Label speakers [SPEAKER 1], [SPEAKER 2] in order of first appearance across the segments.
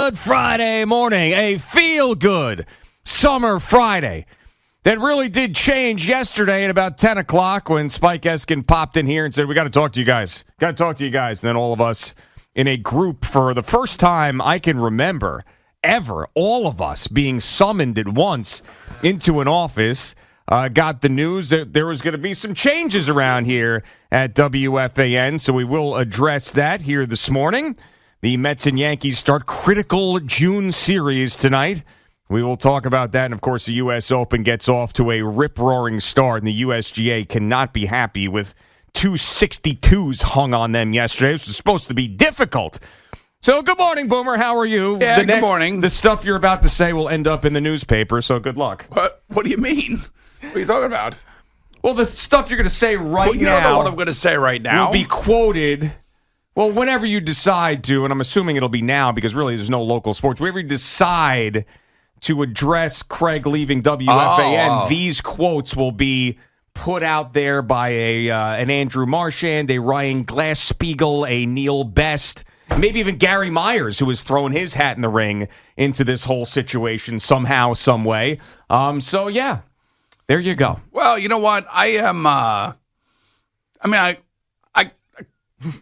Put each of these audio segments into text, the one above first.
[SPEAKER 1] good Friday morning, a feel-good summer Friday that really did change yesterday at about 10 o'clock when Spike Eskin popped in here and said, we got to talk to you guys. Got to talk to you guys. And then all of us in a group for the first time I can remember ever, all of us being summoned at once into an office, got the news that there was going to be some changes around here at WFAN. So we will address that here this morning. The Mets and Yankees start critical June series tonight. We will talk about that. And, of course, the U.S. Open gets off to a rip-roaring start, and the USGA cannot be happy with 262s hung on them yesterday. This was supposed to be difficult. So, good morning, Boomer. How are you?
[SPEAKER 2] Yeah, good morning.
[SPEAKER 1] The stuff you're about to say will end up in the newspaper, so good luck.
[SPEAKER 2] What do you mean? What are you talking about?
[SPEAKER 1] Well, the stuff you're going to say right
[SPEAKER 2] you
[SPEAKER 1] now.
[SPEAKER 2] You don't know what I'm going to say right now.
[SPEAKER 1] Will be quoted. Well, whenever you decide to, and I'm assuming it'll be now because really there's no local sports. Whenever you decide to address Craig leaving WFAN, these quotes will be put out there by an Andrew Marchand, a Ryan Glass-Steagall, a Neil Best, maybe even Gary Myers, who has thrown his hat in the ring into this whole situation somehow, some way. So, yeah, there you go.
[SPEAKER 2] Well, you know what? I am,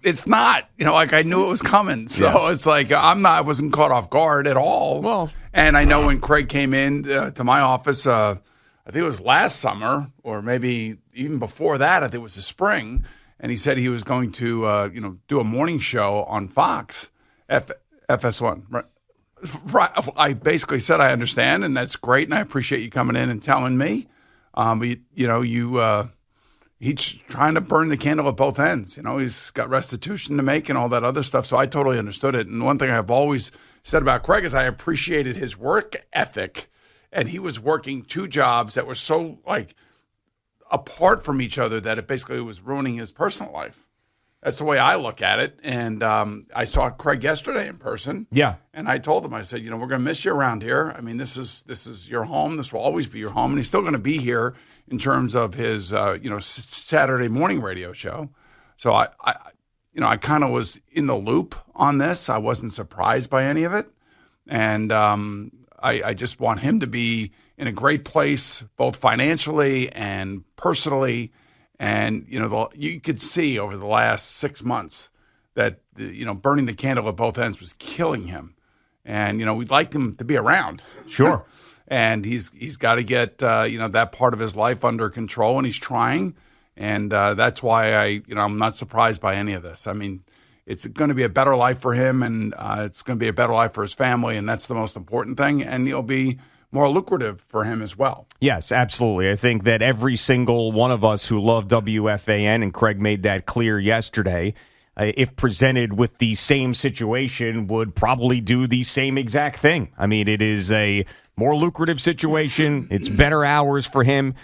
[SPEAKER 2] it's not, like I knew it was coming. So It's like I wasn't caught off guard at all.
[SPEAKER 1] Well,
[SPEAKER 2] and I know when Craig came in to my office, I think it was last summer or maybe even before that, I think it was the spring. And he said he was going to, do a morning show on Fox, FS1. Right. I basically said, I understand. And that's great. And I appreciate you coming in and telling me. But, he's trying to burn the candle at both ends. He's got restitution to make and all that other stuff. So I totally understood it. And one thing I've always said about Craig is I appreciated his work ethic. And he was working two jobs that were so apart from each other that it basically was ruining his personal life. That's the way I look at it. And I saw Craig yesterday in person.
[SPEAKER 1] Yeah.
[SPEAKER 2] And I told him, I said, we're going to miss you around here. I mean, this is your home. This will always be your home. And he's still going to be here in terms of his, Saturday morning radio show. So I kind of was in the loop on this. I wasn't surprised by any of it. And I just want him to be in a great place, both financially and personally. And, you could see over the last 6 months that, burning the candle at both ends was killing him. And, we'd like him to be around.
[SPEAKER 1] Sure.
[SPEAKER 2] And he's got to get, that part of his life under control, and he's trying. And that's why I'm not surprised by any of this. I mean, it's going to be a better life for him, and it's going to be a better life for his family, and that's the most important thing. And it'll be more lucrative for him as well.
[SPEAKER 1] Yes, absolutely. I think that every single one of us who love WFAN, and Craig made that clear yesterday, if presented with the same situation, would probably do the same exact thing. I mean, it is a more lucrative situation. It's better hours for him.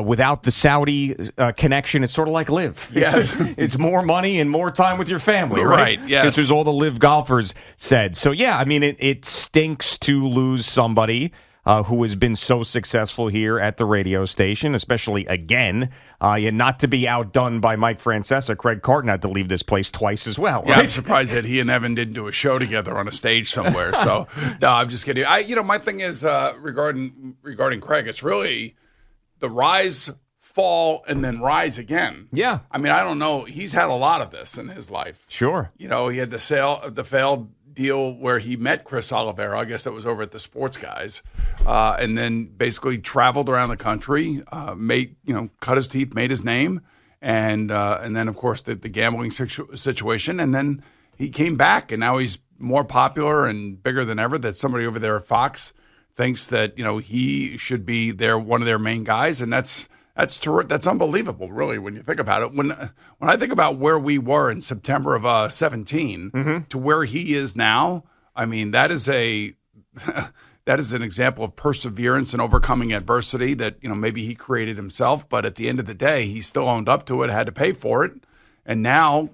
[SPEAKER 1] Without the Saudi connection, it's sort of like Live.
[SPEAKER 2] Yes.
[SPEAKER 1] It's more money and more time with your family, right?
[SPEAKER 2] Right, yes.
[SPEAKER 1] This is all the Live golfers said. So, yeah, I mean, it stinks to lose somebody who has been so successful here at the radio station, especially again, and not to be outdone by Mike Francesa. Craig Carton had to leave this place twice as well.
[SPEAKER 2] Yeah,
[SPEAKER 1] right?
[SPEAKER 2] I'm surprised that he and Evan didn't do a show together on a stage somewhere. So, no, I'm just kidding. My thing is regarding Craig, it's really the rise, fall, and then rise again.
[SPEAKER 1] Yeah.
[SPEAKER 2] I mean, I don't know. He's had a lot of this in his life.
[SPEAKER 1] Sure.
[SPEAKER 2] He had the failed deal where he met Chris Oliveira. I guess that was over at the Sports Guys, and then basically traveled around the country, cut his teeth, made his name, and then of course the gambling situation, and then he came back, and now he's more popular and bigger than ever. That somebody over there at Fox thinks that he should be one of their main guys, and that's unbelievable, really, when you think about it. When I think about where we were in September of 17 to where he is now, I mean, that is an example of perseverance and overcoming adversity that maybe he created himself, but at the end of the day, he still owned up to it, had to pay for it, and now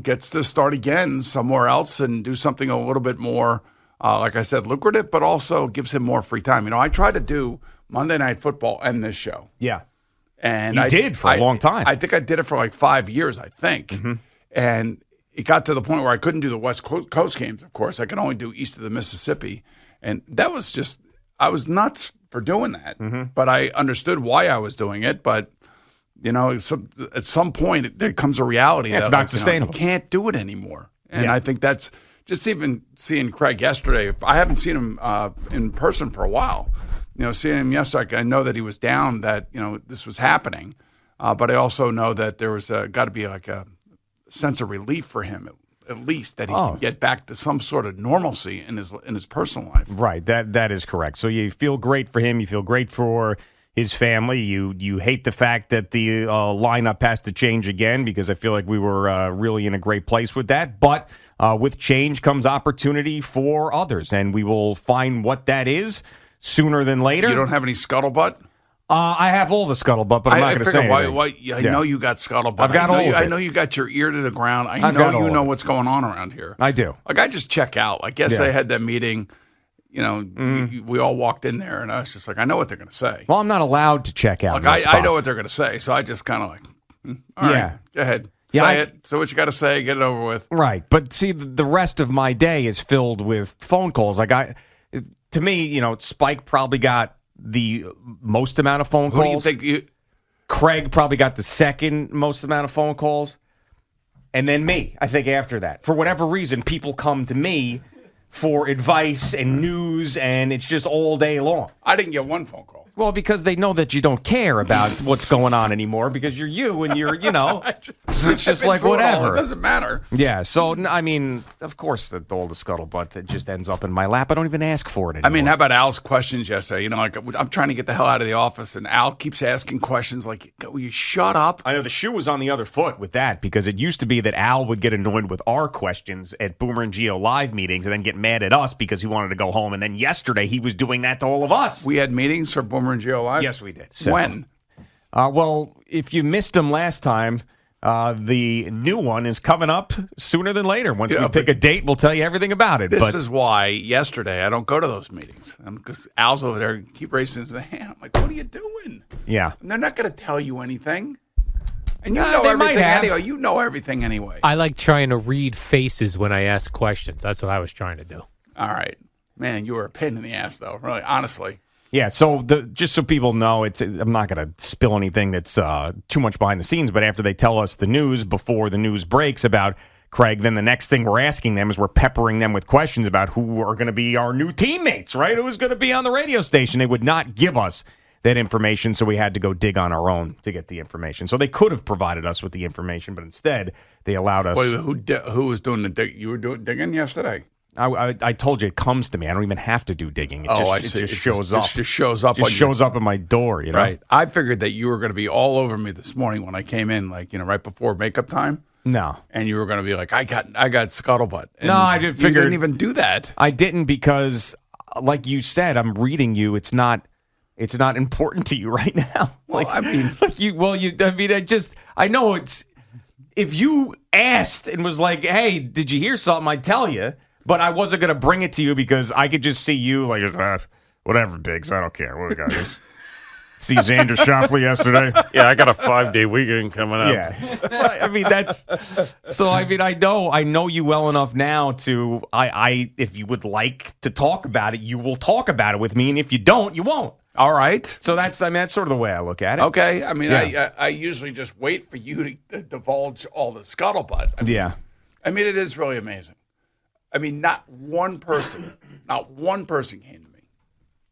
[SPEAKER 2] gets to start again somewhere else and do something a little bit more, like I said, lucrative, but also gives him more free time. I tried to do Monday Night Football and this show.
[SPEAKER 1] Yeah.
[SPEAKER 2] And
[SPEAKER 1] you did for a long time.
[SPEAKER 2] I think I did it for like 5 years, I think. Mm-hmm. And it got to the point where I couldn't do the West Coast games, of course. I could only do east of the Mississippi. And that was just, I was nuts for doing that. But I understood why I was doing it. But, at some point, there comes a reality that
[SPEAKER 1] it's not sustainable.
[SPEAKER 2] You can't do it anymore. And I think that's just even seeing Craig yesterday. I haven't seen him in person for a while. Seeing him yesterday, I know that he was down, that, this was happening. But I also know that there was got to be like a sense of relief for him, at least, that he can get back to some sort of normalcy in his personal life.
[SPEAKER 1] Right. That is correct. So you feel great for him. You feel great for his family. You hate the fact that the lineup has to change again, because I feel like we were really in a great place with that. But with change comes opportunity for others, and we will find what that is sooner than later.
[SPEAKER 2] You don't have any scuttlebutt?
[SPEAKER 1] I have all the scuttlebutt, but I'm not going to say anything.
[SPEAKER 2] I know you got scuttlebutt.
[SPEAKER 1] I've got all of it.
[SPEAKER 2] I know you got your ear to the ground. I know you know what's going on around here.
[SPEAKER 1] I do.
[SPEAKER 2] Like, I just check out. Like, yesterday I had that meeting. We all walked in there, and I was just like, I know what they're going to say.
[SPEAKER 1] Well, I'm not allowed to check out.
[SPEAKER 2] Like, I know what they're going to say, so I just kind of like, all right, go ahead. Say it. Say what you got to say. Get it over with.
[SPEAKER 1] Right. But see, the rest of my day is filled with phone calls. Like, to me, Spike probably got the most amount of phone calls.
[SPEAKER 2] Who do you think
[SPEAKER 1] Craig probably got the second most amount of phone calls. And then me, I think, after that. For whatever reason, people come to me for advice and news, and it's just all day long.
[SPEAKER 2] I didn't get one phone call.
[SPEAKER 1] Well, because they know that you don't care about what's going on anymore, because you're you, and you're, it's just like whatever.
[SPEAKER 2] It doesn't matter.
[SPEAKER 1] Yeah, so, I mean, of course, all the scuttlebutt that just ends up in my lap. I don't even ask for it anymore.
[SPEAKER 2] I mean, how about Al's questions yesterday? Like, I'm trying to get the hell out of the office, and Al keeps asking questions like, will you shut up?
[SPEAKER 1] I know the shoe was on the other foot with that, because it used to be that Al would get annoyed with our questions at Boomer and Geo live meetings and then get mad at us because he wanted to go home. And then yesterday, he was doing that to all of us.
[SPEAKER 2] We had meetings for Boomer and Geo Live?
[SPEAKER 1] Yes, we did.
[SPEAKER 2] When?
[SPEAKER 1] Well, if you missed them last time, the new one is coming up sooner than later. Once we pick a date, we'll tell you everything about it.
[SPEAKER 2] This is why yesterday I don't go to those meetings. Because Al's over there, keep raising his hand. I'm like, what are you doing?
[SPEAKER 1] Yeah.
[SPEAKER 2] And they're not going to tell you anything. And you know everything anyway. You know everything anyway.
[SPEAKER 3] I like trying to read faces when I ask questions. That's what I was trying to do.
[SPEAKER 2] All right. Man, you were a pain in the ass, though, really, honestly.
[SPEAKER 1] Yeah, so just so people know, I'm not going to spill anything that's too much behind the scenes, but after they tell us the news before the news breaks about Craig, then the next thing we're asking them is we're peppering them with questions about who are going to be our new teammates, right? Who's going to be on the radio station. They would not give us that information, so we had to go dig on our own to get the information. So they could have provided us with the information, but instead they allowed us.
[SPEAKER 2] Wait, who was doing the dig? You were digging yesterday?
[SPEAKER 1] I told you it comes to me. I don't even have to do digging. It just shows up.
[SPEAKER 2] It just shows up.
[SPEAKER 1] It just shows up at my door,
[SPEAKER 2] Right. I figured that you were going to be all over me this morning when I came in, like, right before makeup time.
[SPEAKER 1] No.
[SPEAKER 2] And you were going to be like, I got scuttlebutt. And
[SPEAKER 1] no, I didn't figure.
[SPEAKER 2] You didn't even do that.
[SPEAKER 1] I didn't, because, like you said, I'm reading you. It's not important to you right now.
[SPEAKER 2] Well, I mean,
[SPEAKER 1] I know it's. If you asked and was like, "Hey, did you hear something?" I'd tell you. But I wasn't going to bring it to you because I could just see you like, whatever, Biggs. I don't care. What we got? See Xander Schauffele yesterday?
[SPEAKER 4] Yeah, I got a 5-day weekend coming up.
[SPEAKER 1] Yeah. Well, I mean, I know you well enough now to, if you would like to talk about it, you will talk about it with me. And if you don't, you won't.
[SPEAKER 2] All right.
[SPEAKER 1] So that's sort of the way I look at it.
[SPEAKER 2] Okay. I mean, yeah. I usually just wait for you to divulge all the scuttlebutt. I mean, it is really amazing. I mean, not one person came to me.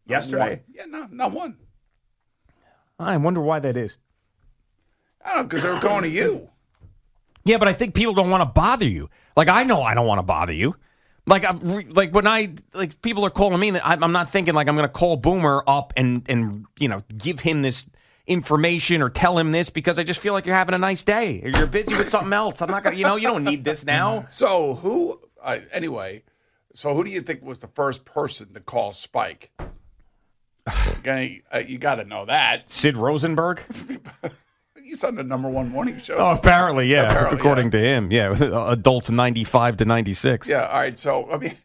[SPEAKER 1] Yesterday?
[SPEAKER 2] Not one.
[SPEAKER 1] I wonder why that is.
[SPEAKER 2] I don't know, because they were going to you.
[SPEAKER 1] Yeah, but I think people don't want to bother you. Like, I know I don't want to bother you. Like when people are calling me, I'm not thinking like I'm going to call Boomer up and give him this information or tell him this, because I just feel like you're having a nice day or you're busy with something else. I'm not going to, you don't need this now.
[SPEAKER 2] So who do you think was the first person to call Spike? You got to know that.
[SPEAKER 1] Sid Rosenberg?
[SPEAKER 2] He's on the #1 morning show.
[SPEAKER 1] Oh, apparently, yeah. According to him, yeah. Adults 95 to 96.
[SPEAKER 2] Yeah, all right. So, I mean,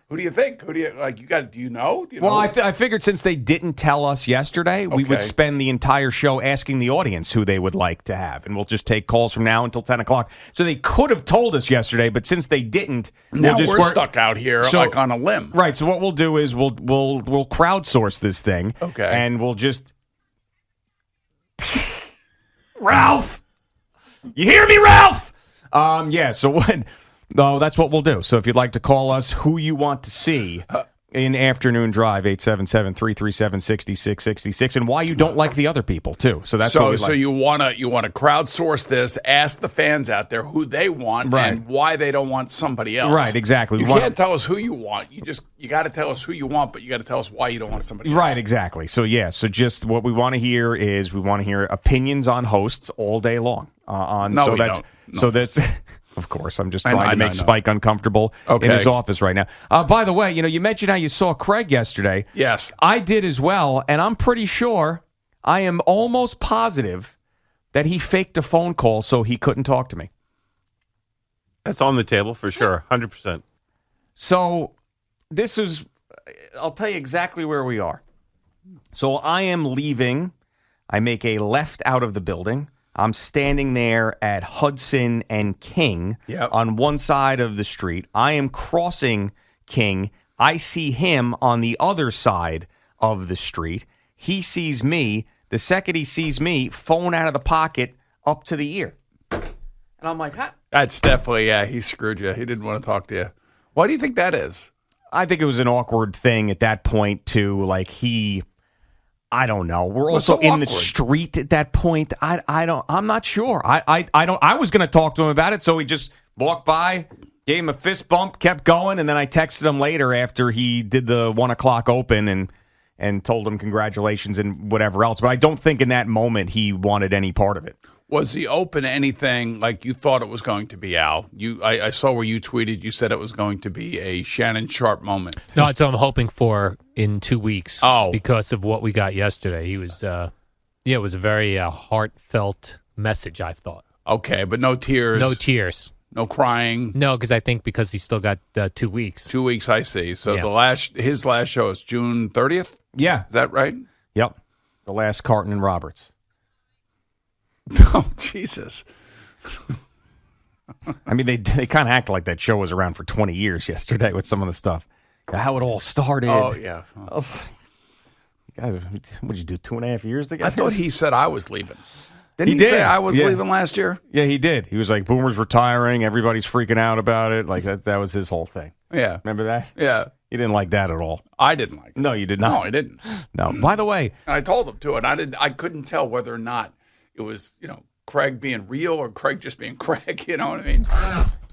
[SPEAKER 2] Who do you think? Who do you like? Do you know?
[SPEAKER 1] Well, I figured since they didn't tell us yesterday, we would spend the entire show asking the audience who they would like to have, and we'll just take calls from now until 10 o'clock. So they could have told us yesterday, but since they didn't,
[SPEAKER 2] now we're stuck out here like on a limb.
[SPEAKER 1] Right. So what we'll do is we'll crowdsource this thing.
[SPEAKER 2] Okay.
[SPEAKER 1] And we'll just Ralph, you hear me, Ralph? Yeah. So what? No, that's what we'll do. So if you'd like to call us who you want to see in Afternoon Drive, 877-337-6666, and why you don't like the other people, too. So that's what we like.
[SPEAKER 2] So you want to crowdsource this, ask the fans out there who they want and why they don't want somebody else.
[SPEAKER 1] Right, exactly.
[SPEAKER 2] You can't tell us who you want. You got to tell us who you want, but you got to tell us why you don't want somebody else.
[SPEAKER 1] Right, exactly. So, so just what we want to hear is we want to hear opinions on hosts all day long.
[SPEAKER 2] We don't.
[SPEAKER 1] So that's... Of course, I'm just trying to make Spike uncomfortable in his office right now. By the way, you mentioned how you saw Craig yesterday.
[SPEAKER 2] Yes.
[SPEAKER 1] I did as well, and I'm pretty sure, I am almost positive that he faked a phone call so he couldn't talk to me.
[SPEAKER 4] That's on the table for sure, 100%.
[SPEAKER 1] So this is, I'll tell you exactly where we are. So I am leaving. I make a left out of the building. I'm standing there at Hudson and King on one side of the street. I am crossing King. I see him on the other side of the street. He sees me. The second he sees me, phone out of the pocket up to the ear. And I'm like, huh?
[SPEAKER 2] That's definitely, he screwed you. He didn't want to talk to you. Why do you think that is?
[SPEAKER 1] I think it was an awkward thing at that point, too. Like I don't know. We're also in the street at that point. I'm not sure. I was going to talk to him about it, so he just walked by, gave him a fist bump, kept going, and then I texted him later after he did the 1 o'clock open and told him congratulations and whatever else. But I don't think in that moment he wanted any part of it.
[SPEAKER 2] Was the open anything like you thought it was going to be, Al? I saw where you tweeted. You said it was going to be a Shannon Sharp moment.
[SPEAKER 3] No, that's what I'm hoping for in 2 weeks.
[SPEAKER 2] Oh,
[SPEAKER 3] because of what we got yesterday. He was, it was a very heartfelt message. I thought.
[SPEAKER 2] Okay, but no tears.
[SPEAKER 3] No tears.
[SPEAKER 2] No crying.
[SPEAKER 3] No, because he still got 2 weeks.
[SPEAKER 2] 2 weeks, I see. So his last show is June 30th.
[SPEAKER 1] Yeah,
[SPEAKER 2] is that right?
[SPEAKER 1] Yep, the last Carton and Roberts.
[SPEAKER 2] Oh, Jesus.
[SPEAKER 1] I mean, they kind of act like that show was around for 20 years yesterday with some of the stuff. How it all started.
[SPEAKER 2] Oh, yeah.
[SPEAKER 1] Guys, what did you do, 2.5 years together?
[SPEAKER 2] I thought he said I was leaving. Didn't he say I was leaving last year?
[SPEAKER 1] Yeah, he did. He was like, Boomer's retiring. Everybody's freaking out about it. Like, that was his whole thing.
[SPEAKER 2] Yeah.
[SPEAKER 1] Remember that?
[SPEAKER 2] Yeah.
[SPEAKER 1] You didn't like that at all.
[SPEAKER 2] I didn't like it.
[SPEAKER 1] No, you did not.
[SPEAKER 2] No, I didn't.
[SPEAKER 1] No. By the way.
[SPEAKER 2] And I told him to, and I couldn't tell whether or not it was, Craig being real or Craig just being Craig, you know what I mean?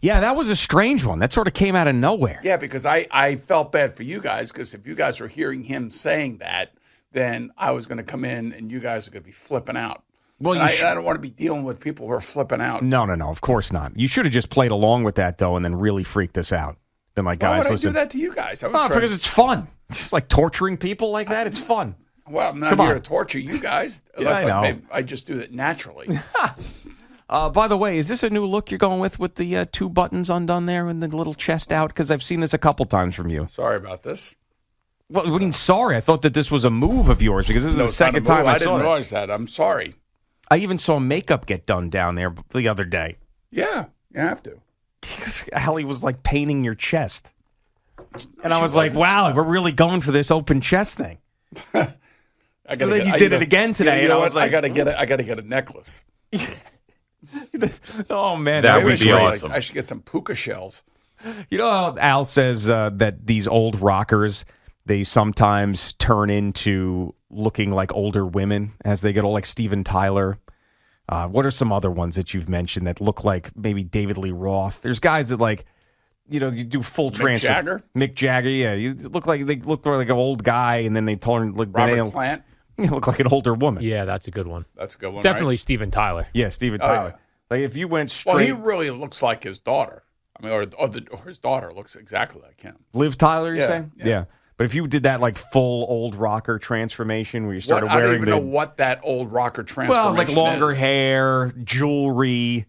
[SPEAKER 1] Yeah, that was a strange one. That sort of came out of nowhere.
[SPEAKER 2] Yeah, because I felt bad for you guys, because if you guys were hearing him saying that, then I was going to come in and you guys are going to be flipping out. Well, I don't want to be dealing with people who are flipping out.
[SPEAKER 1] No, of course not. You should have just played along with that, though, and then really freaked us out. Been like, guys,
[SPEAKER 2] why would
[SPEAKER 1] listen.
[SPEAKER 2] I do that to you guys?
[SPEAKER 1] Because it's fun. Just like torturing people like that, it's fun.
[SPEAKER 2] Well, I'm not here to torture you guys. Unless
[SPEAKER 1] yeah, I know.
[SPEAKER 2] I just do it naturally.
[SPEAKER 1] By the way, is this a new look you're going with the 2 buttons undone there and the little chest out? Because I've seen this a couple times from you.
[SPEAKER 2] Sorry about this.
[SPEAKER 1] Well, what do you mean sorry? I thought that this was a move of yours because this is the second time I saw it.
[SPEAKER 2] I didn't realize that. I'm sorry.
[SPEAKER 1] I even saw makeup get done down there the other day.
[SPEAKER 2] Yeah, you have to.
[SPEAKER 1] Allie was like painting your chest. And I was like, wow, we're really going for this open chest thing. So then you did it again today, and I was like,
[SPEAKER 2] I gotta get a necklace.
[SPEAKER 1] Oh man,
[SPEAKER 4] that would be awesome.
[SPEAKER 2] I should get some puka shells.
[SPEAKER 1] You know how Al says that these old rockers, they sometimes turn into looking like older women as they get old, like Steven Tyler. What are some other ones that you've mentioned that look like maybe David Lee Roth? There's guys that like, you do full transfer. Mick Jagger, yeah. They look like an old guy, and then they turn like
[SPEAKER 2] Robert Plant.
[SPEAKER 1] You look like an older woman.
[SPEAKER 3] Yeah, that's a good one.
[SPEAKER 2] That's a good one.
[SPEAKER 3] Definitely
[SPEAKER 2] right?
[SPEAKER 3] Steven Tyler.
[SPEAKER 1] Yeah, Steven Tyler.
[SPEAKER 2] Yeah.
[SPEAKER 1] Like if you went straight,
[SPEAKER 2] well, he really looks like his daughter. I mean, or his daughter looks exactly like him.
[SPEAKER 1] Liv Tyler, you're saying?
[SPEAKER 2] Yeah.
[SPEAKER 1] But if you did that like full old rocker transformation where you started wearing
[SPEAKER 2] I don't even know what that old rocker transformation
[SPEAKER 1] like longer
[SPEAKER 2] is.
[SPEAKER 1] hair, jewelry,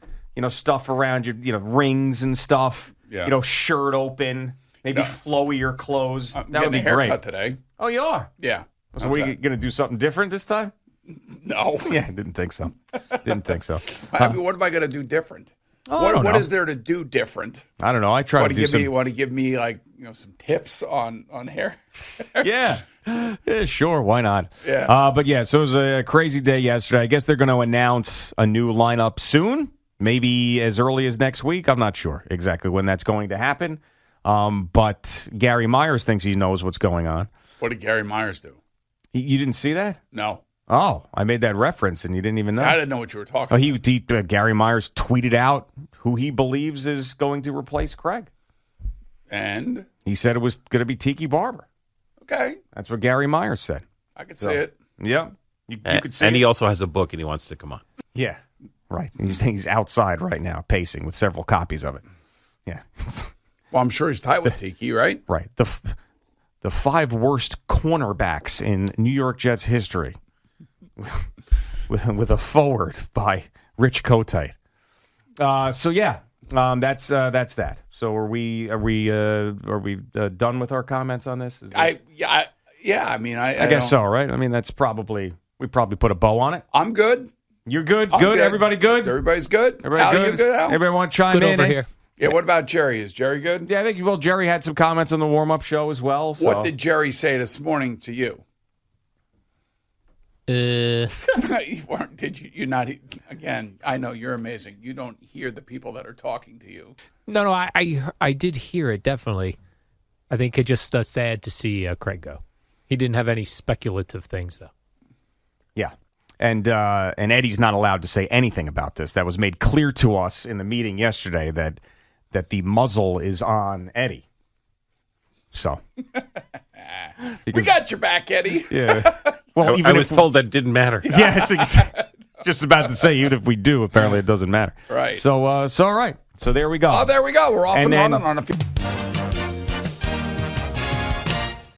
[SPEAKER 1] stuff around your, rings and stuff.
[SPEAKER 2] Yeah.
[SPEAKER 1] Shirt open. Maybe
[SPEAKER 2] No.
[SPEAKER 1] flowier clothes.
[SPEAKER 2] I'm
[SPEAKER 1] That would be
[SPEAKER 2] getting a
[SPEAKER 1] great.
[SPEAKER 2] haircut today.
[SPEAKER 1] Oh, you are?
[SPEAKER 2] Yeah.
[SPEAKER 1] So we going to do something different this time?
[SPEAKER 2] No.
[SPEAKER 1] Yeah, didn't think so. Didn't think so.
[SPEAKER 2] I mean, what am I going to do different?
[SPEAKER 1] Oh, I don't
[SPEAKER 2] What
[SPEAKER 1] know.
[SPEAKER 2] is there to do different?
[SPEAKER 1] I don't know. I try to do some.
[SPEAKER 2] Want to give me like some tips on hair?
[SPEAKER 1] Yeah. Yeah, sure. Why not?
[SPEAKER 2] Yeah.
[SPEAKER 1] But yeah, so it was a crazy day yesterday. I guess they're going to announce a new lineup soon, maybe as early as next week. I'm not sure exactly when that's going to happen. But Gary Myers thinks he knows what's going on.
[SPEAKER 2] What did Gary Myers do?
[SPEAKER 1] You didn't see that?
[SPEAKER 2] No,
[SPEAKER 1] Oh, I made that reference and you didn't even know.
[SPEAKER 2] I didn't know what you were talking.
[SPEAKER 1] Oh, Gary Myers tweeted out who he believes is going to replace Craig.
[SPEAKER 2] And
[SPEAKER 1] He said it was going to be Tiki Barber.
[SPEAKER 2] okay,
[SPEAKER 1] That's what Gary Myers said.
[SPEAKER 2] I could see it.
[SPEAKER 1] Yeah. You could see
[SPEAKER 4] And
[SPEAKER 1] it.
[SPEAKER 4] he also has a book and he wants to come on.
[SPEAKER 1] Yeah, right. He's outside right now, pacing with several copies of it. Yeah,
[SPEAKER 2] Well, I'm sure he's tight with Tiki, right?
[SPEAKER 1] right. The 5 worst cornerbacks in New York Jets history, with a forward by Rich Kotite. So yeah, that's that. So are we done with our comments on this? Is this-
[SPEAKER 2] Yeah. I mean,
[SPEAKER 1] I guess so, right? I mean, we probably put a bow on it.
[SPEAKER 2] I'm good.
[SPEAKER 1] You're good.
[SPEAKER 2] I'm
[SPEAKER 1] Good. Everybody good.
[SPEAKER 2] Everybody's good.
[SPEAKER 1] Everybody
[SPEAKER 2] Al,
[SPEAKER 1] good.
[SPEAKER 2] you good, Al?
[SPEAKER 1] Everybody want to chime
[SPEAKER 3] Good
[SPEAKER 1] in?
[SPEAKER 3] over
[SPEAKER 1] eh?
[SPEAKER 3] here.
[SPEAKER 2] Yeah. What about Jerry? Is Jerry good?
[SPEAKER 1] Yeah, I think Jerry had some comments on the warm-up show as well. So.
[SPEAKER 2] What did Jerry say this morning to you? You weren't, did you? You're not. Again, I know you're amazing. You don't hear the people that are talking to you.
[SPEAKER 3] No, I did hear it, definitely. I think it's just sad to see Craig go. He didn't have any speculative things, though.
[SPEAKER 1] Yeah. And Eddie's not allowed to say anything about this. That was made clear to us in the meeting yesterday that the muzzle is on Eddie. So.
[SPEAKER 2] We got your back, Eddie.
[SPEAKER 1] Yeah. Well,
[SPEAKER 4] I was told that didn't matter.
[SPEAKER 1] Yes, just about to say, even if we do, apparently it doesn't matter.
[SPEAKER 2] Right.
[SPEAKER 1] So all right. So there we go.
[SPEAKER 2] Oh, there we go. We're off and
[SPEAKER 1] then-
[SPEAKER 2] running on a few.